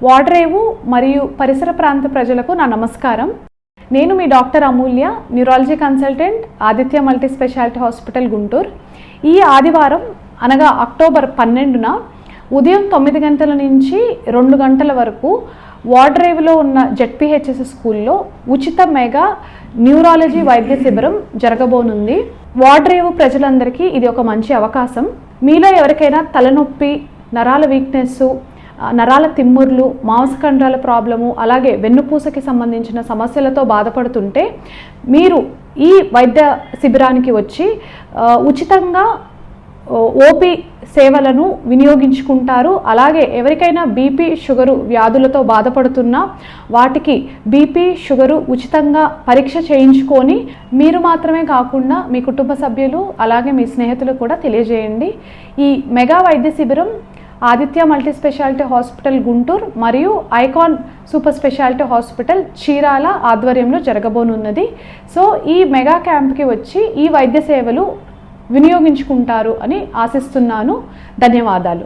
వాడరేవు మరియు పరిసర ప్రాంత ప్రజలకు నా నమస్కారం. నేను మీ doctor Amulya, neurology consultant, Aditya multi speciality hospital Guntur. ఈ ఆదివారం అనగా అక్టోబర్ 12న ఉదయం 9 గంటల నుంచి 2 గంటల వరకు వాడరేవులో ఉన్న జెడ్పీహెచ్ఎస్ స్కూల్లో ఉచిత మెగా న్యూరాలజీ వైద్య శిబిరం జరగబోనుంది. వాడరేవు ప్రజలందరికీ ఇది ఒక మంచి అవకాశం. మీలో ఎవరికైనా తలనొప్పి, నరాల వీక్నెస్, నరాల తిమ్ముర్లు, మాంసఖండాల ప్రాబ్లము, అలాగే వెన్నుపూసకి సంబంధించిన సమస్యలతో బాధపడుతుంటే మీరు ఈ వైద్య శిబిరానికి వచ్చి ఉచితంగా ఓపీ సేవలను వినియోగించుకుంటారు. అలాగే ఎవరికైనా బీపీ, షుగరు వ్యాధులతో బాధపడుతున్నా వాటికి బీపీ, షుగరు ఉచితంగా పరీక్ష చేయించుకొని మీరు మాత్రమే కాకుండా మీ కుటుంబ సభ్యులు అలాగే మీ స్నేహితులు కూడా తెలియజేయండి. ఈ మెగా వైద్య శిబిరం Aditya multi speciality hospital Guntur మరియు Icon super speciality hospital Chirala ఆధ్వర్యంలో జరగబోనున్నది. సో ఈ మెగా క్యాంప్కి వచ్చి ఈ వైద్య సేవలు వినియోగించుకుంటారు అని ఆశిస్తున్నాను. ధన్యవాదాలు.